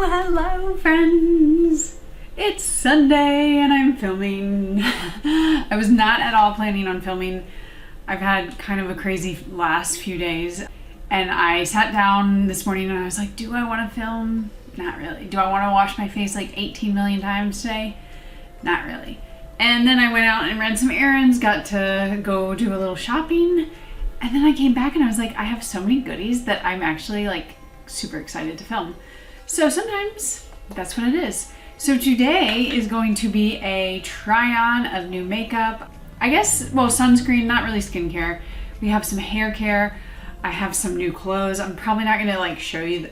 Hello friends! It's Sunday and I'm filming. I was not at all planning on filming. I've had kind of a crazy last few days and I sat down this morning and I was like, do I want to film? Not really. Do I want to wash my face like 18 million times today? Not really. And then I went out and ran some errands, got to go do a little shopping, and then I came back and I was like, I have so many goodies that I'm actually like super excited to film. So sometimes that's what it is. So today is going to be a try on of new makeup. I guess, well, sunscreen, not really skincare. We have some hair care. I have some new clothes. I'm probably not gonna like show you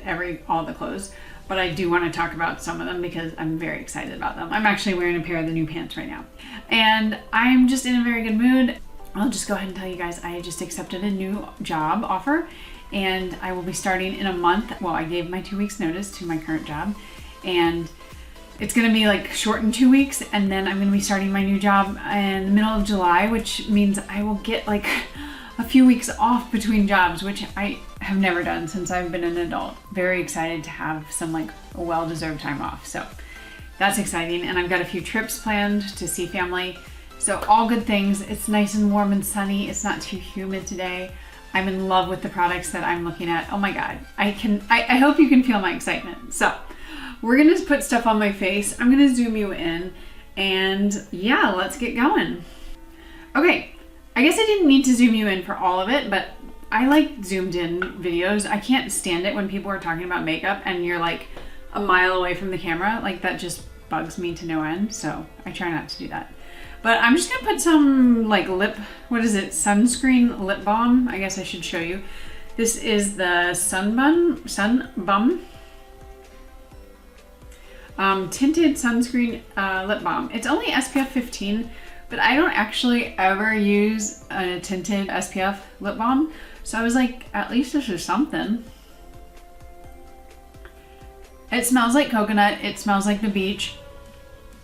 all the clothes, but I do want to talk about some of them because I'm very excited about them. I'm actually wearing a pair of the new pants right now. And I'm just in a very good mood. I'll just go ahead and tell you guys, I just accepted a new job offer and I will be starting in a month. Well, I gave my 2 weeks notice to my current job and it's gonna be like shortened 2 weeks, and then I'm gonna be starting my new job in the middle of July, which means I will get like a few weeks off between jobs, which I have never done since I've been an adult. Very excited to have some like a well-deserved time off. So that's exciting. And I've got a few trips planned to see family. So all good things. It's nice and warm and sunny. It's not too humid today. I'm in love with the products that I'm looking at. Oh my God. I hope you can feel my excitement. So we're gonna put stuff on my face. I'm gonna zoom you in and yeah, let's get going. Okay. I guess I didn't need to zoom you in for all of it, but I like zoomed in videos. I can't stand it when people are talking about makeup and you're like a mile away from the camera. Like that just bugs me to no end. So I try not to do that. But I'm just gonna put some like sunscreen lip balm. I guess I should show you. This is the Sun Bum tinted sunscreen lip balm. It's only SPF 15. But I don't actually ever use a tinted SPF lip balm. So I was like, at least this is something. It smells like coconut. It smells like the beach.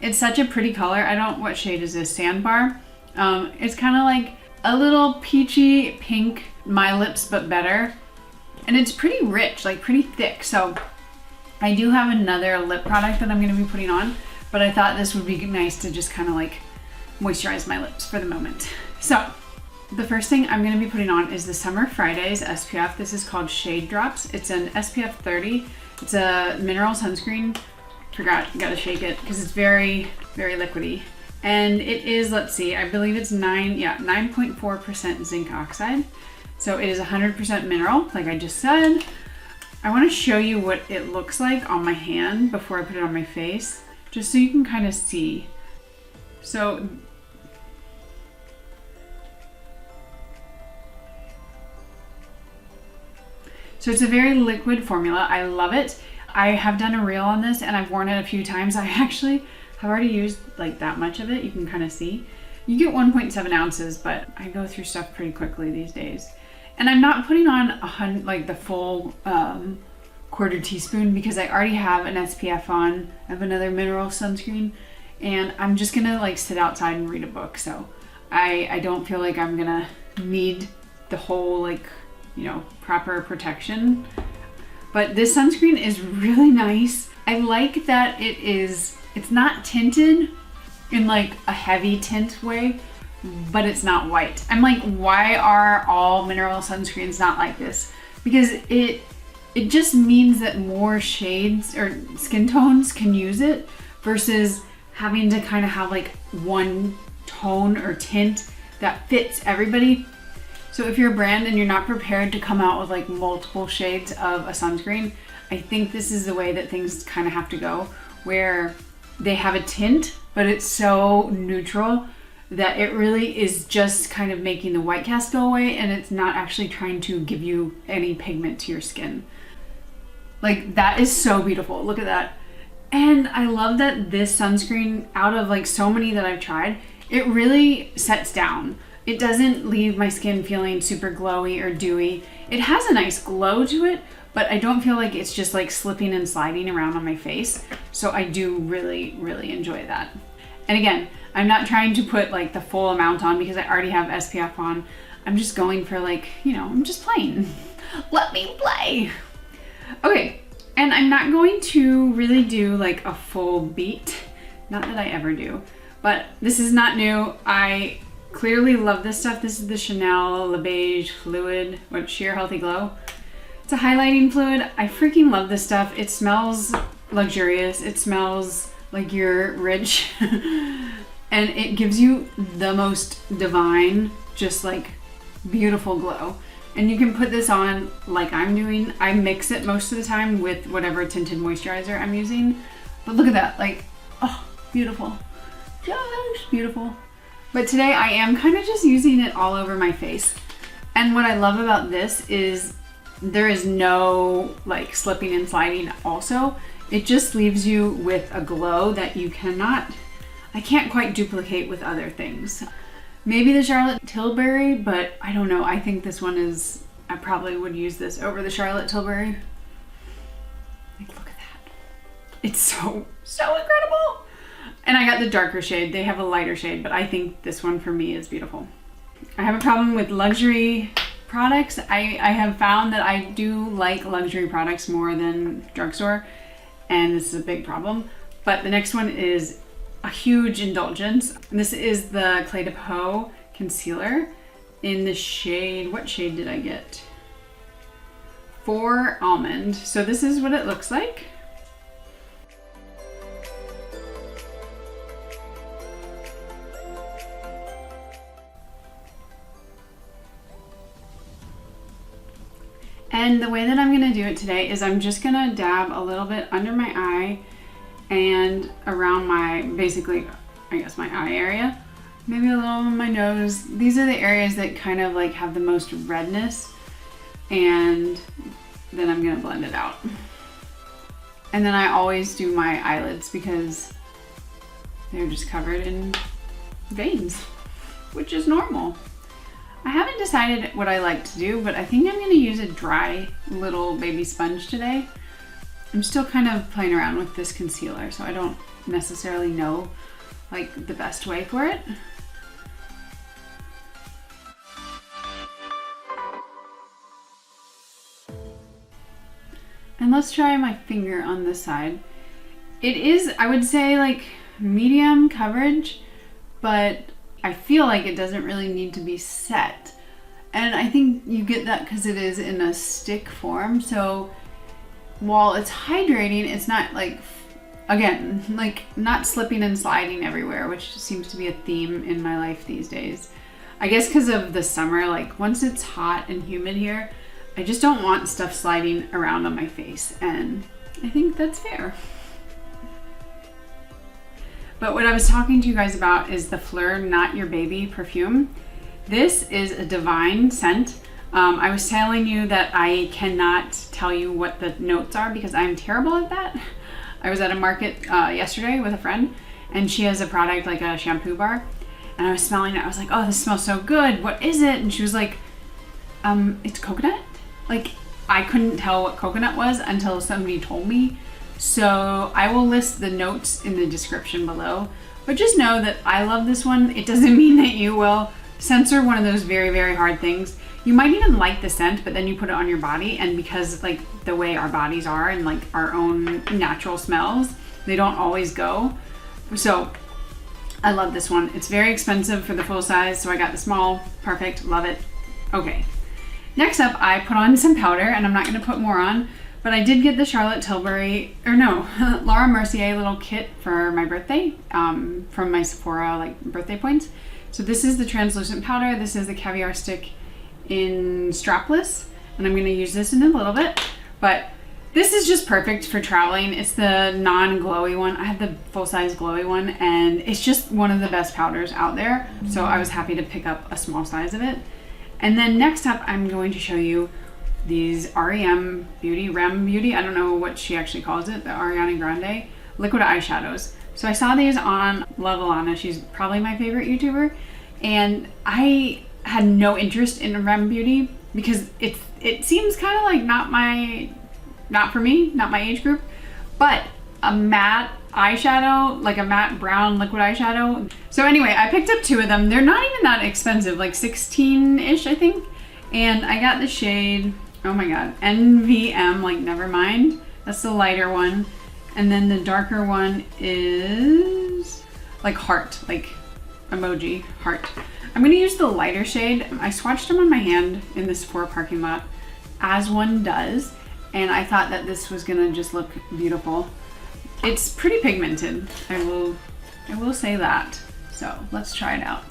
It's such a pretty color. what shade is this? Sandbar. It's kind of like a little peachy pink, My Lips But Better. And it's pretty rich, like pretty thick. So I do have another lip product that I'm going to be putting on. But I thought this would be nice to just kind of like moisturize my lips for the moment. So the first thing I'm going to be putting on is the Summer Fridays SPF. This is called ShadeDrops. It's an SPF 30. It's a mineral sunscreen. Gotta shake it because it's very, very liquidy. And it is, let's see, I believe it's 9.4% zinc oxide. So it is 100% mineral, like I just said. I want to show you what it looks like on my hand before I put it on my face, just so you can kind of see. So it's a very liquid formula. I love it. I have done a reel on this and I've worn it a few times. I actually have already used like that much of it. You can kind of see. You get 1.7 ounces, but I go through stuff pretty quickly these days. And I'm not putting on like the full quarter teaspoon because I already have an SPF on. I have another mineral sunscreen and I'm just gonna like sit outside and read a book. So I don't feel like I'm gonna need the whole like, you know, proper protection. But this sunscreen is really nice. I like that it's not tinted in like a heavy tint way, but it's not white. I'm like, why are all mineral sunscreens not like this? Because it just means that more shades or skin tones can use it versus having to kind of have like one tone or tint that fits everybody. So if you're a brand and you're not prepared to come out with like multiple shades of a sunscreen, I think this is the way that things kind of have to go, where they have a tint, but it's so neutral that it really is just kind of making the white cast go away and it's not actually trying to give you any pigment to your skin. Like that is so beautiful. Look at that. And I love that this sunscreen, out of like so many that I've tried, it really sets down. It doesn't leave my skin feeling super glowy or dewy. It has a nice glow to it, but I don't feel like it's just like slipping and sliding around on my face. So I do really, really enjoy that. And again, I'm not trying to put like the full amount on because I already have SPF on. I'm just going for like, you know, I'm just playing. Let me play. Okay, And I'm not going to really do like a full beat. Not that I ever do, but this is not new. I clearly love this stuff. This is the Chanel Le Beige Fluid, Sheer Healthy Glow. It's a highlighting fluid. I freaking love this stuff. It smells luxurious. It smells like you're rich. And it gives you the most divine, just like beautiful glow. And you can put this on like I'm doing. I mix it most of the time with whatever tinted moisturizer I'm using. But look at that, like, oh, beautiful. Just beautiful. But today I am kind of just using it all over my face. And what I love about this is there is no like slipping and sliding also. It just leaves you with a glow that you I can't quite duplicate with other things. Maybe the Charlotte Tilbury, but I don't know. I think this one is, I probably would use this over the Charlotte Tilbury. Like, look at that. It's so incredible. And I got the darker shade. They have a lighter shade, but I think this one for me is beautiful. I have a problem with luxury products. I have found that I do like luxury products more than drugstore, and this is a big problem. But the next one is a huge indulgence. This is the Clé de Peau concealer in the shade, what shade did I get? 4 Almond. So this is what it looks like. And the way that I'm gonna do it today is I'm just gonna dab a little bit under my eye and around my, basically, I guess my eye area. Maybe a little on my nose. These are the areas that kind of like have the most redness, and then I'm gonna blend it out. And then I always do my eyelids because they're just covered in veins, which is normal. I haven't decided what I like to do, but I think I'm gonna use a dry little baby sponge today. I'm still kind of playing around with this concealer, so I don't necessarily know like the best way for it. And let's try my finger on this side. It is, I would say, like medium coverage, but I feel like it doesn't really need to be set. And I think you get that because it is in a stick form. So while it's hydrating, it's not like, again, like not slipping and sliding everywhere, which seems to be a theme in my life these days. I guess because of the summer, like once it's hot and humid here, I just don't want stuff sliding around on my face. And I think that's fair. But what I was talking to you guys about is the Phlur Not Your Baby perfume. This is a divine scent. I was telling you that I cannot tell you what the notes are because I'm terrible at that. I was at a market yesterday with a friend, and she has a product like a shampoo bar, and I was smelling it. I was like, oh, this smells so good. What is it? And she was like, it's coconut. Like, I couldn't tell what coconut was until somebody told me. So I will list the notes in the description below, but just know that I love this one. It doesn't mean that you will. Scents are one of those very, very hard things. You might even like the scent, but then you put it on your body, and because like the way our bodies are and like our own natural smells, they don't always go. So I love this one. It's very expensive for the full size, so I got the small. Perfect, love it. Okay, next up I put on some powder, and I'm not gonna put more on, but I did get the Charlotte Tilbury, or no, Laura Mercier little kit for my birthday from my Sephora like birthday points. So this is the translucent powder. This is the caviar stick in strapless, and I'm gonna use this in a little bit, but this is just perfect for traveling. It's the non-glowy one. I have the full-size glowy one, and it's just one of the best powders out there. So I was happy to pick up a small size of it. And then next up, I'm going to show you these r.e.m. Beauty, r.e.m. Beauty, I don't know what she actually calls it, the Ariana Grande liquid eyeshadows. So I saw these on Lovelana. She's probably my favorite YouTuber, and I had no interest in r.e.m. Beauty because it seems kind of like not for me, not my age group, but a matte eyeshadow, like a matte brown liquid eyeshadow. So anyway, I picked up 2 of them. They're not even that expensive, like 16-ish, I think. And I got the shade, oh my god, NVM, like never mind. That's the lighter one. And then the darker one is like heart, like emoji, heart. I'm gonna use the lighter shade. I swatched them on my hand in the Sephora parking lot, as one does, and I thought that this was gonna just look beautiful. It's pretty pigmented, I will say that. So let's try it out.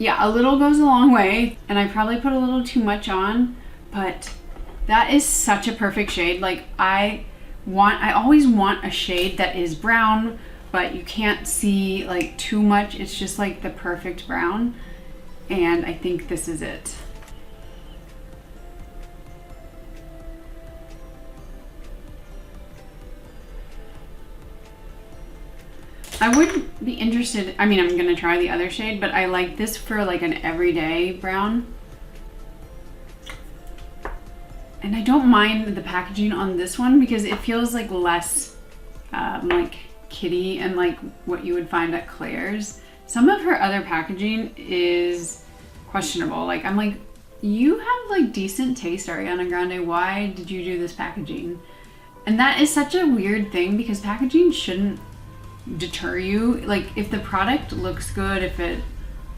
Yeah, a little goes a long way, and I probably put a little too much on, but that is such a perfect shade. Like I always want a shade that is brown, but you can't see like too much. It's just like the perfect brown, and I think this is it. I would be interested, I mean, I'm gonna try the other shade, but I like this for like an everyday brown. And I don't mind the packaging on this one because it feels like less like kitty and like what you would find at Claire's. Some of her other packaging is questionable. Like I'm like, you have like decent taste, Ariana Grande. Why did you do this packaging? And that is such a weird thing because packaging shouldn't deter you. Like if the product looks good, if it,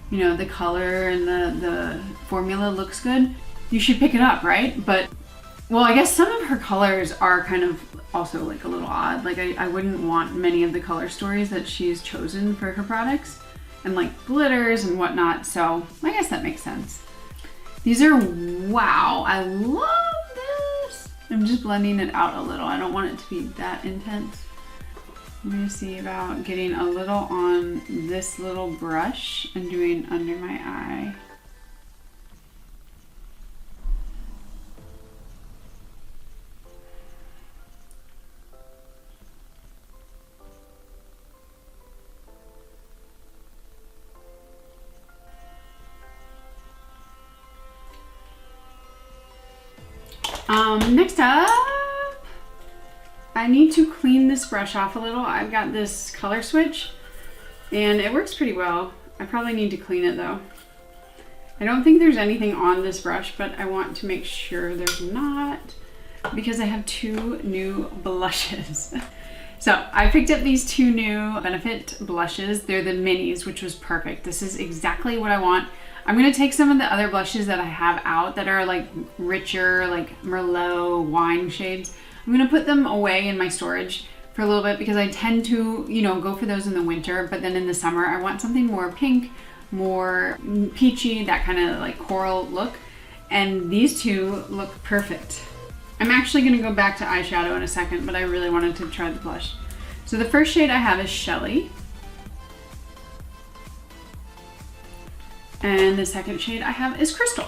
you know, the color and the formula looks good, you should pick it up, right? But well, I guess some of her colors are kind of also like a little odd. Like I wouldn't want many of the color stories that she's chosen for her products, and like glitters and whatnot, so I guess that makes sense. These are, wow, I love this. I'm just blending it out a little. I don't want it to be that intense. I'm gonna see about getting a little on this little brush and doing under my eye. Next up, I need to clean this brush off a little. I've got this color switch and it works pretty well. I probably need to clean it though. I don't think there's anything on this brush, but I want to make sure there's not because I have two new blushes. So I picked up these two new Benefit blushes. They're the minis, which was perfect. This is exactly what I want. I'm gonna take some of the other blushes that I have out that are like richer, like Merlot wine shades. I'm gonna put them away in my storage for a little bit because I tend to, you know, go for those in the winter, but then in the summer I want something more pink, more peachy, that kind of like coral look. And these two look perfect. I'm actually gonna go back to eyeshadow in a second, but I really wanted to try the blush. So the first shade I have is Shelly. And the second shade I have is Crystal.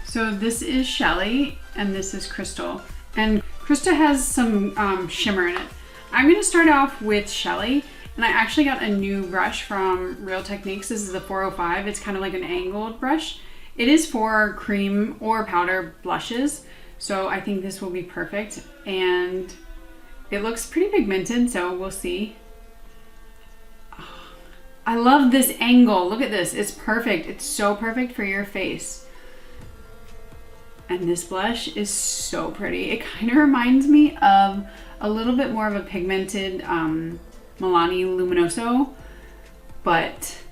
So this is Shelly and this is Crystal. And Crystal has some shimmer in it. I'm gonna start off with Shelly, and I actually got a new brush from Real Techniques. This is a 405. It's kind of like an angled brush. It is for cream or powder blushes, so I think this will be perfect. And it looks pretty pigmented, so we'll see. I love this angle. Look at this. It's perfect. It's so perfect for your face. And this blush is so pretty. It kind of reminds me of a little bit more of a pigmented Milani Luminoso, but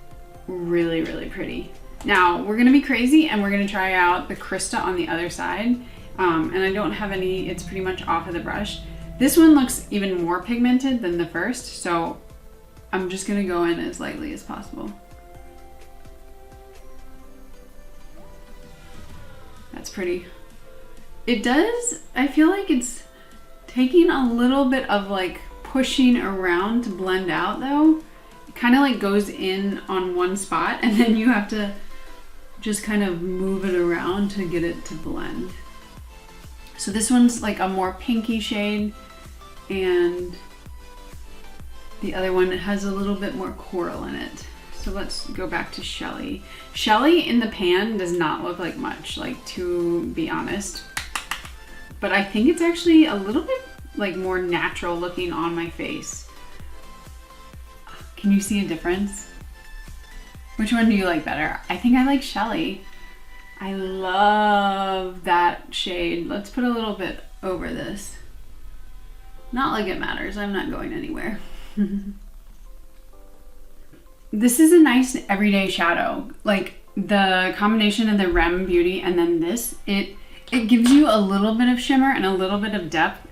really, really pretty. Now we're gonna be crazy and we're gonna try out the Krista on the other side. And I don't have any, it's pretty much off of the brush. This one looks even more pigmented than the first, so I'm just gonna go in as lightly as possible. That's pretty. It does, I feel like it's taking a little bit of like pushing around to blend out though. It kind of like goes in on one spot and then you have to just kind of move it around to get it to blend. So this one's like a more pinky shade, and the other one has a little bit more coral in it. So let's go back to Shelly. Shelly in the pan does not look like much, like, to be honest. But I think it's actually a little bit like more natural looking on my face. Can you see a difference? Which one do you like better? I think I like Shelly. I love that shade. Let's put a little bit over this. Not like it matters, I'm not going anywhere. This is a nice everyday shadow. Like the combination of the r.e.m. Beauty and then this, it gives you a little bit of shimmer and a little bit of depth,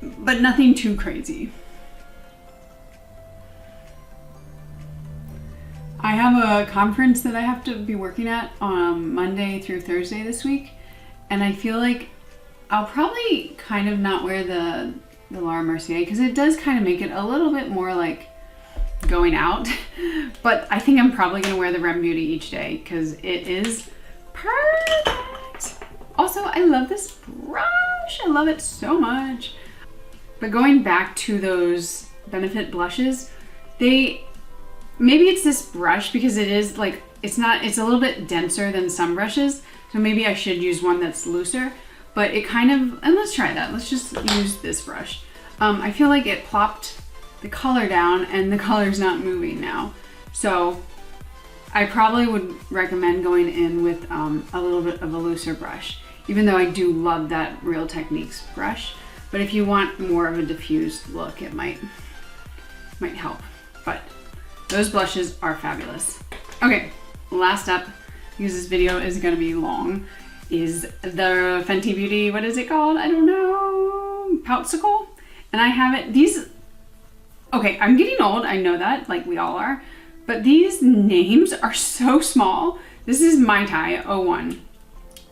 but nothing too crazy. I have a conference that I have to be working at on Monday through Thursday this week, and I feel like I'll probably kind of not wear the Mercier because it does kind of make it a little bit more like going out, but I think I'm probably gonna wear the r.e.m. Beauty each day because it is perfect. Also, I love this brush. I love it so much. But going back to those Benefit blushes, maybe it's this brush because it is like, it's a little bit denser than some brushes. So maybe I should use one that's looser, but it kind of, and let's try that. Let's just use this brush. I feel like it plopped the color down and the color's not moving now. So I probably would recommend going in with a little bit of a looser brush, even though I do love that Real Techniques brush. But if you want more of a diffused look, it might help. But those blushes are fabulous. Okay, last up, because this video is gonna be long, is the Fenty Beauty, what is it called? I don't know, Poutsicle? And I have it, okay, I'm getting old, I know that, like we all are, but these names are so small. This is Mai Tai 01.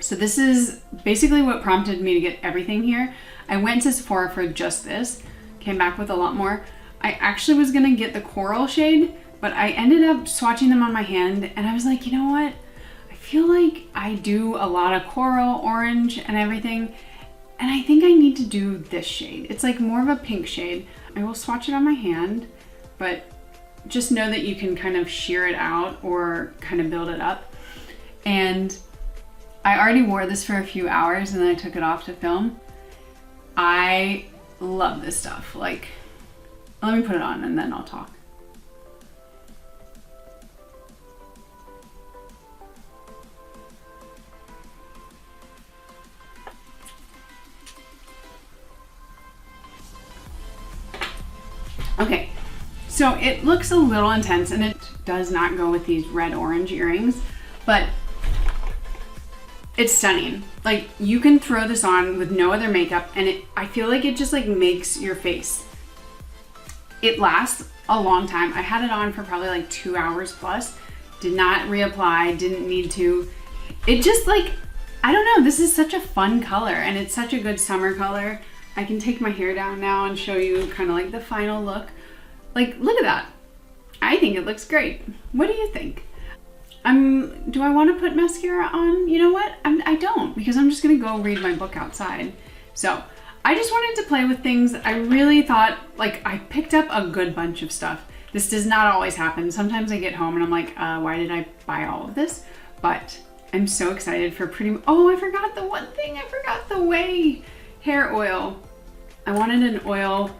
So this is basically what prompted me to get everything here. I went to Sephora for just this, came back with a lot more. I actually was gonna get the coral shade, but I ended up swatching them on my hand and I was like, you know what? I feel like I do a lot of coral, orange, and everything, and I think I need to do this shade. It's like more of a pink shade. I will swatch it on my hand, but just know that you can kind of sheer it out or kind of build it up. And I already wore this for a few hours and then I took it off to film. I love this stuff. Like, let me put it on and then I'll talk. Okay, so it looks a little intense and it does not go with these red orange earrings, but it's stunning. Like, you can throw this on with no other makeup and I feel like it just like makes your face. It lasts a long time. I had it on for probably like 2 hours plus, did not reapply, didn't need to. It just like, I don't know, this is such a fun color and it's such a good summer color. I can take my hair down now and show you kind of like the final look. Like, look at that. I think it looks great. What do you think? Do I want to put mascara on? You know what? I don't, because I'm just gonna go read my book outside. So I just wanted to play with things. I really thought, like, I picked up a good bunch of stuff. This does not always happen. Sometimes I get home and I'm like, why did I buy all of this? But I'm so excited for oh, I forgot the one thing. I forgot the Way hair oil. I wanted an oil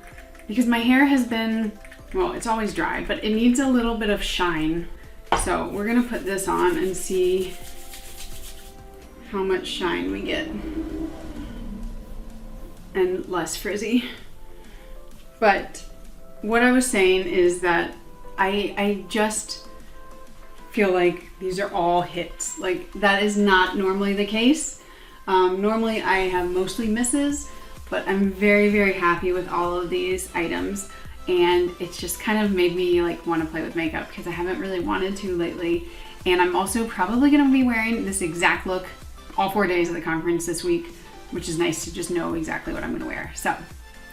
because my hair has been, well, it's always dry, but it needs a little bit of shine. So we're gonna put this on and see how much shine we get and less frizzy. But what I was saying is that I just feel like these are all hits. Like, that is not normally the case. Normally I have mostly misses, but I'm very, very happy with all of these items. And it's just kind of made me like want to play with makeup because I haven't really wanted to lately. And I'm also probably gonna be wearing this exact look all 4 days of the conference this week, which is nice to just know exactly what I'm gonna wear. So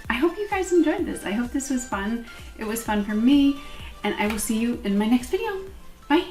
I hope you guys enjoyed this. I hope this was fun. It was fun for me, and I will see you in my next video. Bye.